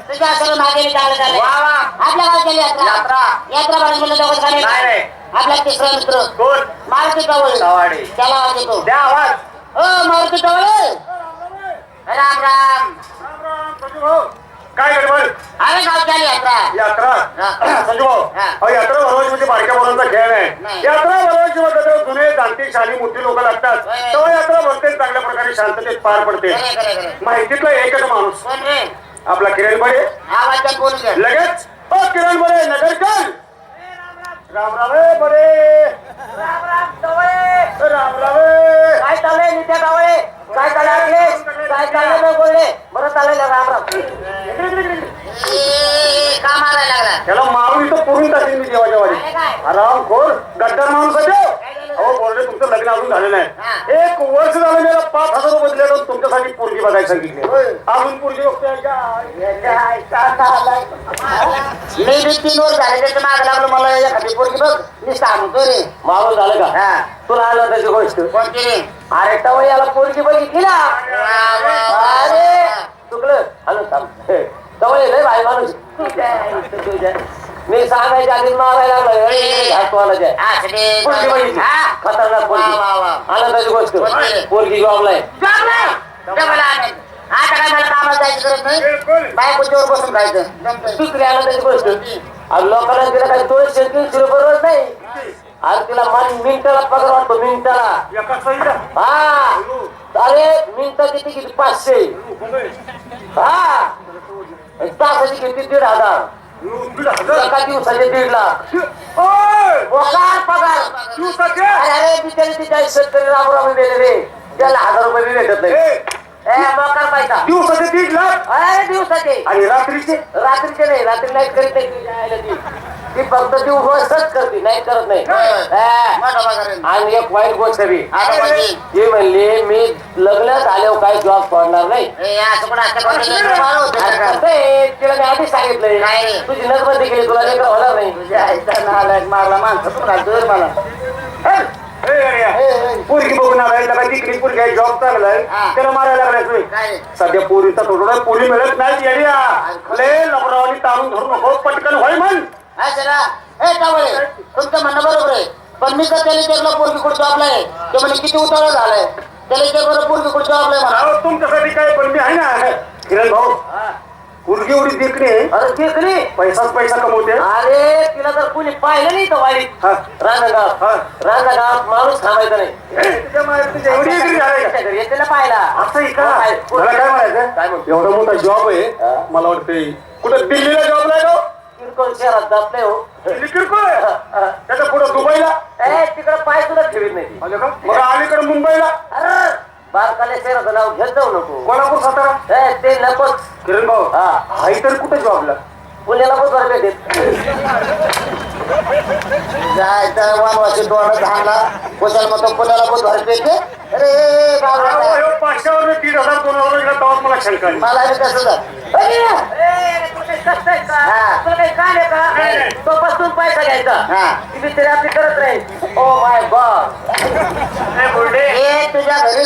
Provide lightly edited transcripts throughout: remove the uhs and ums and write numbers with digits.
तुझ्या सर्व मागेली चांगलं झालं. वा वा. आपल्या गावची यात्रा यात्रा यात्रा भरायला म्हणलं दोघं झाले. नाही नाही. आपला तिसरा मित्र कोण? मारुती कवळे. कवाडे. त्याला आवाज येतो. द्या आवाज. ओ मारुती कवळे. राम राम. काय गडबड? अरे गावची यात्रा. यात्रा हा. संजू भाऊ हा. अहो, यात्रा भरवायची म्हणजे बारक्या मुलांचा खेळ नाही. नाही. यात्रा भरवायची म्हणजे ते जुने जाणते शाली मोठी लोक लागतात. होय. तेव्हा यात्रा भरते चांगल्या प्रकारे शांततेत पार पडते. खरे खरे खरे. माहितीतला एकच माणूस कोण रे? आपला किरण बडे. आवाज बोलू दे. लगेच ओ किरण बडे नगरकर. राम राम रे बडे. राम राम कवळे. राम राम रे. काय चाललंय नित्या कवळे? काय चाललंय? काय चाललंय बोलले? बरं चाललंय राम राम. का मारायला लागला? त्याला मारून इथं पुरून टाकेल मी देवाच्या वाडी. काय काय? आराम खोर गद्दार माणूस आहे तो. काय झालं? अहो बोलले तुमचं लग्न अजून झालं हा. नाही. 1 वर्ष झालं मला 5,000 रुपये दिले तर तुमच्यासाठी पोरगी बघायला सांगितले. अजून पोरगी बघतोय का? मी बी 3 वर्ष झाले त्याच्या मागे लागलो. मला एखादी पोरगी बघ मी सांगतो रे. मारून झालं का? हा. तुला आलं त्याची गोष्ट. कोणती रे? अरे तवय याला पोरगी बघितली ना. अरे चुकलं. हॅलो थांब. तवय लय बाई माणूस. मी सांगायच्या आधी मारायला लागलो. पोरगी बघितली. खतरनाक पोरगी. आनंदाची गोष्ट. पोरगी जॉबला आहे. आता काय मला कामाला जायचं गरज नाही. बायकोच्यावर बसून खायचं. दुसरी आनंदाची गोष्ट. अरे लोकांना तिला काही 200-300 रुपये रोज नाही. आज तिला मिनिटाला पगार वाटतो. मिनिटाला. हा. अरे मिनिटाची तिकीट 500. हा. तासाची किती 1,500. एका दिवसाचे 1.5 लाख. पगार. अरे बिचारी तिच्या शेतकरी रामराम गेले रे. त्याला 1,000 रुपये बी भेटत नाही. मोकार पाहिजे दिवसाचे 1.5 लाख. अरे दिवसाचे. आणि रात्रीचे नाही. रात्री नाईट करीत नाही. ती फक्त दिवसच करते. नाईट करत नाही. आणि एक वाईट गोष्ट बी आता ती म्हणली मी लग्न झाल्यावर काही जॉब सोडणार नाही. तिला मी आधीच सांगितलंय नाही. तुझी नजबंदी केली तुला लेकर होणार नाही. मारला माणसं मला पोरगी बघून आलाय त्याला तिकडे पोरगी आहे जॉब चांगला आहे त्याला मारायला लागलाय. काय सध्या पोरीचा थोडा पोरी मिळत नाही. येड्या लबरावानी तारून धरू नको पटकन होय म्हण. तुमचं म्हणणं बरोबर आहे. पण मी तर त्याला विचारलं पोरगी कुठं जॉबला आहे. ते म्हणजे किती उतावळा झालाय. त्याला विचार पोरगी कुठं जॉबला आहे म्हणा. तुमच्यासाठी काय पण मी आहे ना किरण भाऊ. पोरगी एवढी देखणी. अरे देखणी पैसाच पैसा कमवते. अरे तिला जर कुणी पाहिलं नाही तर वाईट रांगागावात माणूस थांबायचा नाही. एवढी देखणी झाली का? घरी येतेला पाहिला असं आहे का? मला काय म्हणायचं एवढा मोठा जॉब आहे. मला वाटतंय कुठं दिल्लीला जॉबला आहे का? किरकोळ शहरात जात नाही हो. किरकोळ त्याच्या पुढं दुबईला तिकडे पाय सुद्धा ठेवीत नाही. मग अलीकडे मुंबईला. अरे बारकाल्या शहराचं नाव घेत जाऊ नको. कोल्हापूर सातारा ते नकोच. किरण भाऊ आई तर कुठे जॉबला? पुण्याला पण बरं भेटेल. जायचं वनवासी डोळा झाला कुशाल मग पुण्याला पण भर भेटते. अरे बाबा 500वर 3,000 2,000 गेला तेव्हाच मला शंका आली. मला कसं तो पासून पैसा घ्यायचा. तरी आपली करत राहील. Oh my God. हे तुझ्या घरी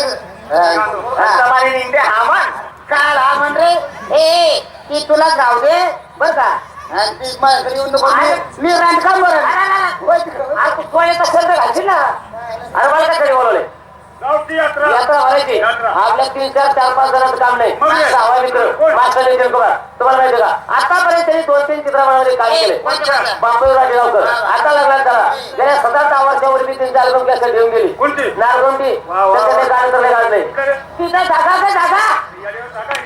काल हा म्हण रे ए ती तुला जाऊ दे बर का. मी रांडका शब्द घालशील ना. अरे मला काय तरी बोलवले यात्रा भरायची. आपल्या 3-4-5 जणांचं काम नाही. सहावा मित्र मास्टर नितीन कुमार तुम्हाला माहिती का आतापर्यंत त्यांनी 2-3 चित्रपटामध्ये काम केले. बांबू राजेगावकर आता लग्नात झाला. गेल्या 7-8 वर्षावर मी 3 अल्बम कॅसेट घेऊन गेली. नारगोंडी काढले तिथं जागा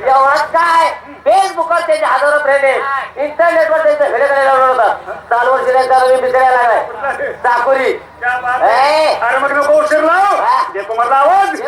एवढंच काय. फेसबुकवर त्याचे हजारो फ्रेंड आहेत. इंटरनेटवर त्यांच्या घरे होतात. 4 वर्ष त्यांचा मी बिचारायला लागलाय चाकोरी. अरे मग नको उशीर लाव. जे तुम्हाला आवाज